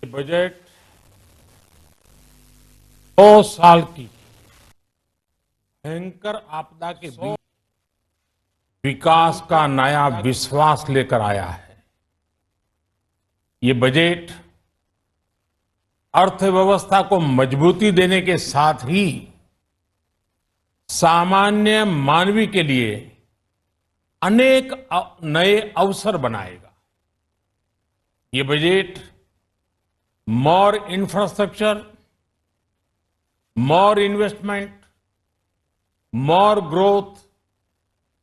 Budget 2 साल की भयंकर आपदा के बीच विकास का नया विश्वास लेकर आया है। ये बजट अर्थव्यवस्था को मजबूती देने के साथ ही सामान्य मानवी के लिए अनेक नए अवसर बनाएगा। ये बजट मोर इंफ्रास्ट्रक्चर, मोर इन्वेस्टमेंट, मोर ग्रोथ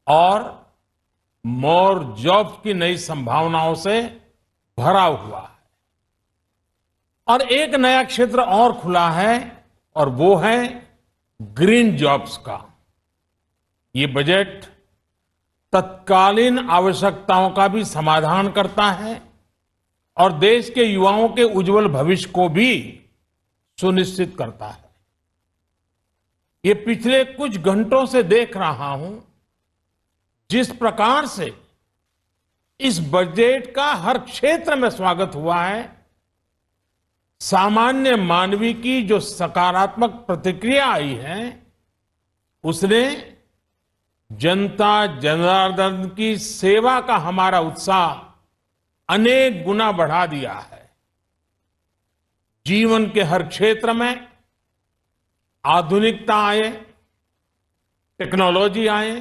और मोर जॉब्स की नई संभावनाओं से भरा हुआ है। और एक नया क्षेत्र और खुला है और वो है ग्रीन जॉब्स का। ये बजट तत्कालीन आवश्यकताओं का भी समाधान करता है और देश के युवाओं के उज्जवल भविष्य को भी सुनिश्चित करता है। ये पिछले कुछ घंटों से देख रहा हूं जिस प्रकार से इस बजट का हर क्षेत्र में स्वागत हुआ है। सामान्य मानवी की जो सकारात्मक प्रतिक्रिया आई है उसने जनता जनार्दन की सेवा का हमारा उत्साह अनेक गुना बढ़ा दिया है। जीवन के हर क्षेत्र में आधुनिकता आए, टेक्नोलॉजी आए,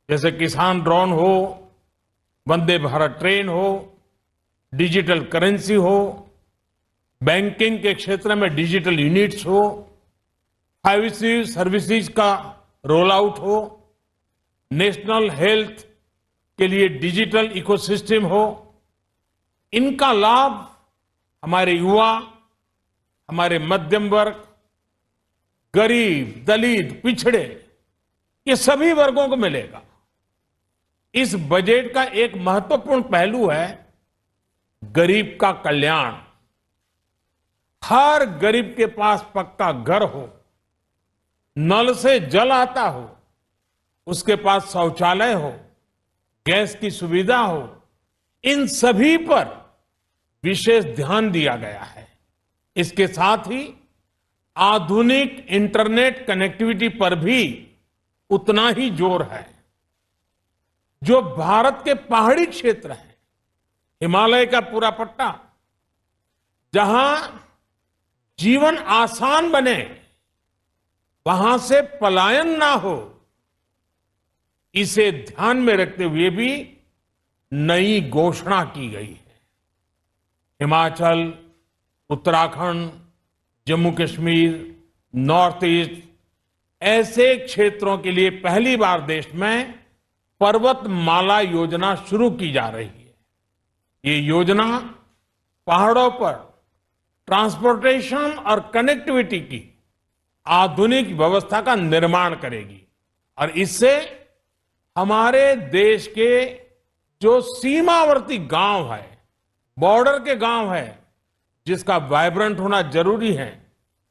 जैसे किसान ड्रोन हो, वंदे भारत ट्रेन हो, डिजिटल करेंसी हो, बैंकिंग के क्षेत्र में डिजिटल यूनिट्स हो, 5G सर्विसेज का रोल आउट हो, नेशनल हेल्थ के लिए डिजिटल इकोसिस्टम हो। इनका लाभ हमारे युवा, हमारे मध्यम वर्ग, गरीब, दलित, पिछड़े, ये सभी वर्गों को मिलेगा। इस बजट का एक महत्वपूर्ण पहलू है गरीब का कल्याण। हर गरीब के पास पक्का घर हो, नल से जल आता हो, उसके पास शौचालय हो, गैस की सुविधा हो, इन सभी पर विशेष ध्यान दिया गया है। इसके साथ ही आधुनिक इंटरनेट कनेक्टिविटी पर भी उतना ही जोर है। जो भारत के पहाड़ी क्षेत्र हैं, हिमालय का पूरा पट्टा, जहां जीवन आसान बने, वहां से पलायन ना हो, इसे ध्यान में रखते हुए भी नई घोषणा की गई है। हिमाचल, उत्तराखंड, जम्मू कश्मीर, नॉर्थ ईस्ट ऐसे क्षेत्रों के लिए पहली बार देश में पर्वतमाला योजना शुरू की जा रही है। ये योजना पहाड़ों पर ट्रांसपोर्टेशन और कनेक्टिविटी की आधुनिक व्यवस्था का निर्माण करेगी और इससे हमारे देश के जो सीमावर्ती गांव है, बॉर्डर के गांव है, जिसका वाइब्रेंट होना जरूरी है,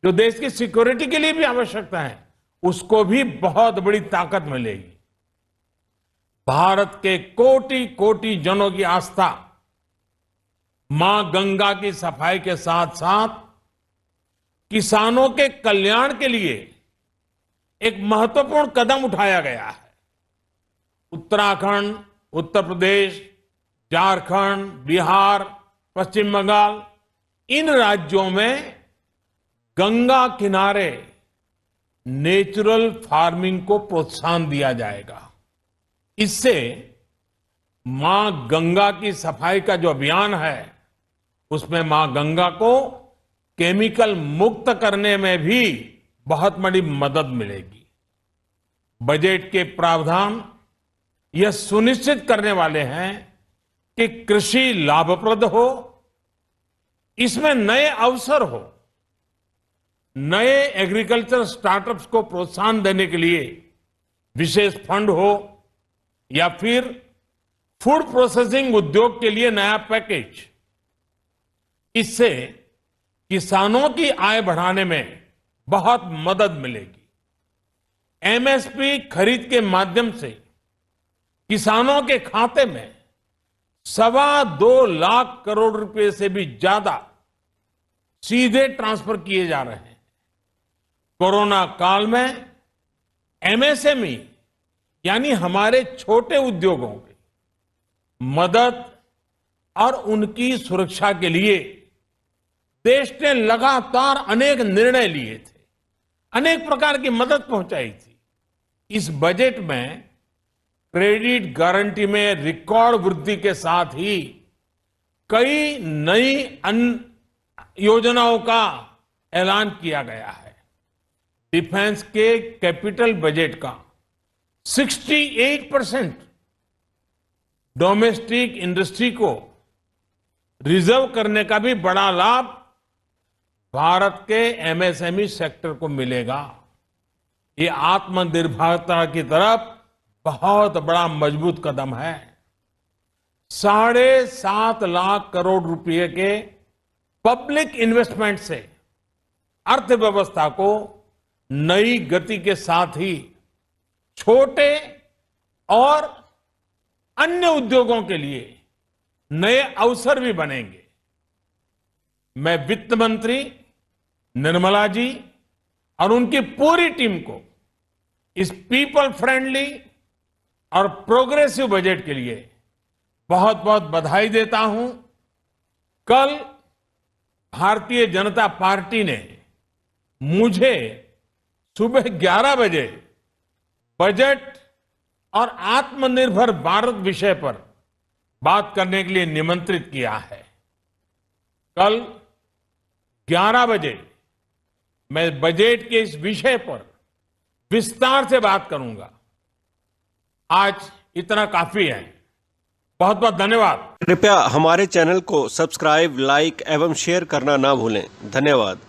जो देश की सिक्योरिटी के लिए भी आवश्यकता है, उसको भी बहुत बड़ी ताकत मिलेगी। भारत के कोटि कोटि जनों की आस्था मां गंगा की सफाई के साथ साथ किसानों के कल्याण के लिए एक महत्वपूर्ण कदम उठाया गया है। उत्तराखंड, उत्तर प्रदेश, झारखंड, बिहार, पश्चिम बंगाल, इन राज्यों में गंगा किनारे नेचुरल फार्मिंग को प्रोत्साहन दिया जाएगा। इससे मां गंगा की सफाई का जो अभियान है, उसमें मां गंगा को केमिकल मुक्त करने में भी बहुत बड़ी मदद मिलेगी। बजट के प्रावधान यह सुनिश्चित करने वाले हैं कि कृषि लाभप्रद हो, इसमें नए अवसर हो, नए एग्रीकल्चर स्टार्टअप्स को प्रोत्साहन देने के लिए विशेष फंड हो या फिर फूड प्रोसेसिंग उद्योग के लिए नया पैकेज। इससे किसानों की आय बढ़ाने में बहुत मदद मिलेगी। एमएसपी खरीद के माध्यम से किसानों के खाते में 2.25 लाख करोड़ रुपए से भी ज्यादा सीधे ट्रांसफर किए जा रहे हैं। कोरोना काल में एमएसएमई यानी हमारे छोटे उद्योगों की मदद और उनकी सुरक्षा के लिए देश ने लगातार अनेक निर्णय लिए थे, अनेक प्रकार की मदद पहुंचाई थी। इस बजट में क्रेडिट गारंटी में रिकॉर्ड वृद्धि के साथ ही कई नई योजनाओं का ऐलान किया गया है। डिफेंस के कैपिटल बजट का 68% डोमेस्टिक इंडस्ट्री को रिजर्व करने का भी बड़ा लाभ भारत के एमएसएमई सेक्टर को मिलेगा। ये आत्मनिर्भरता की तरफ बहुत बड़ा मजबूत कदम है। 7.5 लाख करोड़ रुपए के पब्लिक इन्वेस्टमेंट से अर्थव्यवस्था को नई गति के साथ ही छोटे और अन्य उद्योगों के लिए नए अवसर भी बनेंगे। मैं वित्त मंत्री निर्मला जी और उनकी पूरी टीम को इस पीपल फ्रेंडली और प्रोग्रेसिव बजट के लिए बहुत बहुत बधाई देता हूं। कल भारतीय जनता पार्टी ने मुझे सुबह 11 बजे बजट और आत्मनिर्भर भारत विषय पर बात करने के लिए निमंत्रित किया है। कल 11 बजे मैं बजट के इस विषय पर विस्तार से बात करूंगा। आज इतना काफी है। बहुत बहुत धन्यवाद। कृपया हमारे चैनल को सब्सक्राइब, लाइक एवं शेयर करना ना भूलें। धन्यवाद।